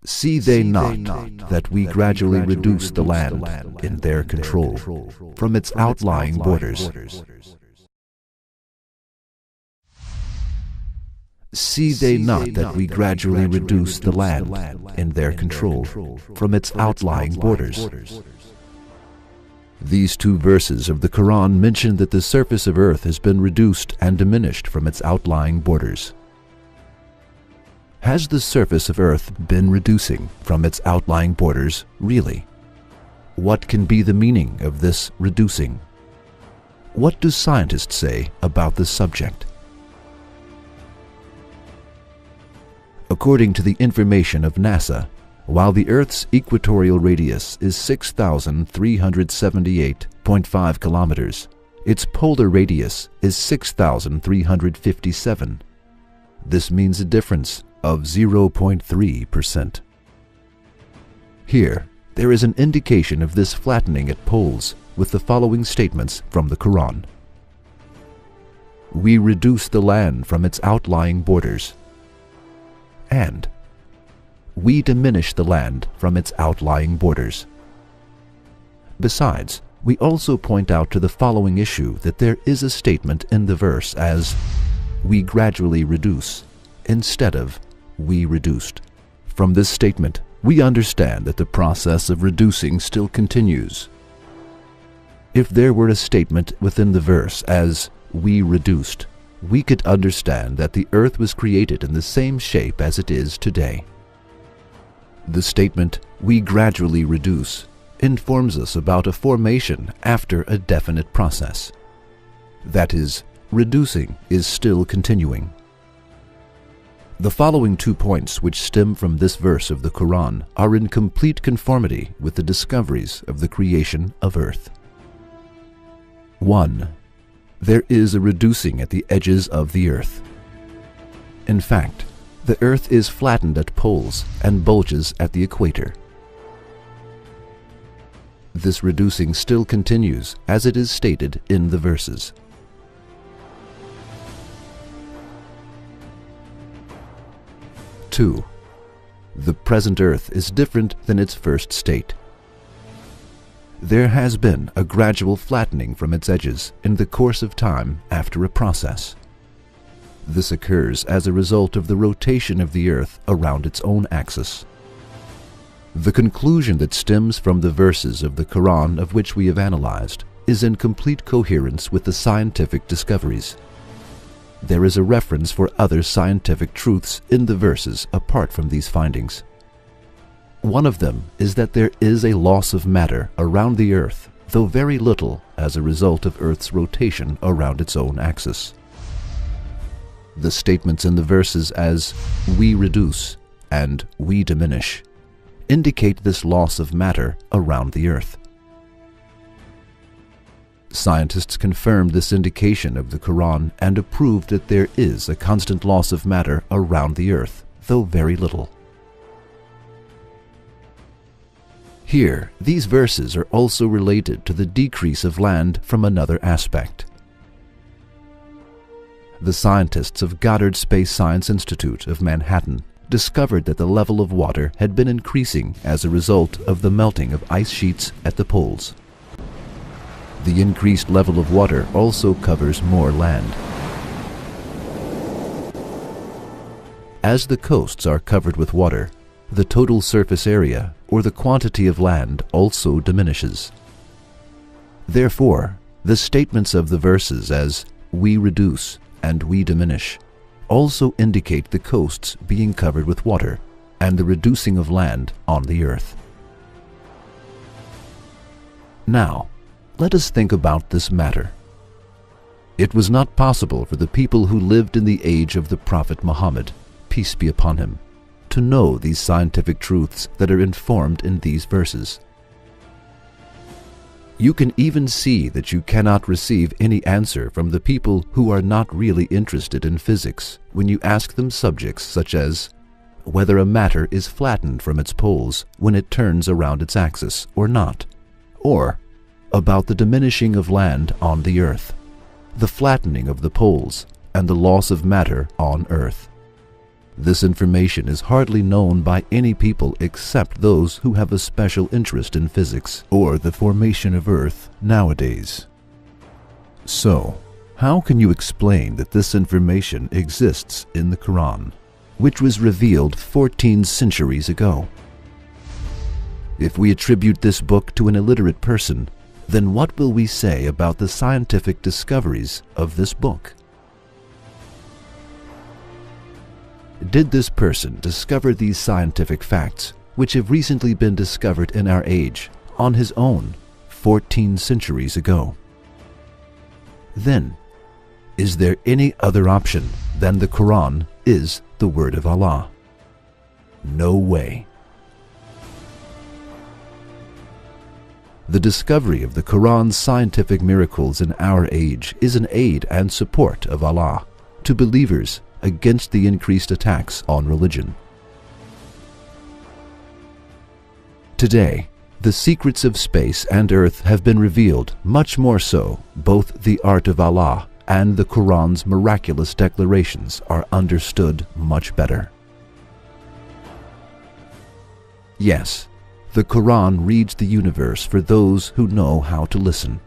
See they not that we gradually reduce the land in their control from its outlying borders? See they not that we gradually reduce the land in their control from its outlying borders? These two verses of the Quran mention that the surface of earth has been reduced and diminished from its outlying borders. Has the surface of earth been reducing from its outlying borders, really? What can be the meaning of this reducing? What do scientists say about this subject? According to the information of NASA, while the Earth's equatorial radius is 6,378.5 kilometers, its polar radius is 6,357. This means a difference of 0.3%. Here, there is an indication of this flattening at poles with the following statements from the Quran. We reduce the land from its outlying borders, and we diminish the land from its outlying borders. Besides, we also point out to the following issue that there is a statement in the verse as we gradually reduce instead of we reduced. From this statement, we understand that the process of reducing still continues. If there were a statement within the verse as we reduced, we could understand that the earth was created in the same shape as it is today. The statement, we gradually reduce, informs us about a formation after a definite process. That is, reducing is still continuing. The following 2 points which stem from this verse of the Quran are in complete conformity with the discoveries of the creation of earth. 1. There is a reducing at the edges of the earth. In fact, the earth is flattened at poles and bulges at the equator. This reducing still continues as it is stated in the verses. 2. The present earth is different than its first state. There has been a gradual flattening from its edges in the course of time after a process. This occurs as a result of the rotation of the earth around its own axis. The conclusion that stems from the verses of the Quran of which we have analyzed is in complete coherence with the scientific discoveries. There is a reference for other scientific truths in the verses apart from these findings. One of them is that there is a loss of matter around the earth, though very little as a result of Earth's rotation around its own axis. The statements in the verses as we reduce and we diminish indicate this loss of matter around the earth. Scientists confirmed this indication of the Quran and approved that there is a constant loss of matter around the earth, though very little. Here, these verses are also related to the decrease of land from another aspect. The scientists of Goddard Space Science Institute of Manhattan discovered that the level of water had been increasing as a result of the melting of ice sheets at the poles. The increased level of water also covers more land. As the coasts are covered with water, the total surface area, or the quantity of land, also diminishes. Therefore, the statements of the verses as we reduce and we diminish also indicate the coasts being covered with water and the reducing of land on the earth. Now, let us think about this matter. It was not possible for the people who lived in the age of the Prophet Muhammad, peace be upon him, to know these scientific truths that are informed in these verses. You can even see that you cannot receive any answer from the people who are not really interested in physics when you ask them subjects such as whether a matter is flattened from its poles when it turns around its axis or not, or about the diminishing of land on the earth, the flattening of the poles, and the loss of matter on earth. This information is hardly known by any people except those who have a special interest in physics or the formation of Earth nowadays. So, how can you explain that this information exists in the Quran, which was revealed 14 centuries ago? If we attribute this book to an illiterate person, then what will we say about the scientific discoveries of this book? Did this person discover these scientific facts, which have recently been discovered in our age, on his own 14 centuries ago? Then, is there any other option than the Quran is the word of Allah? No way. The discovery of the Quran's scientific miracles in our age is an aid and support of Allah to believers against the increased attacks on religion. Today, the secrets of space and Earth have been revealed, much more so, both the art of Allah and the Quran's miraculous declarations are understood much better. Yes, the Quran reads the universe for those who know how to listen.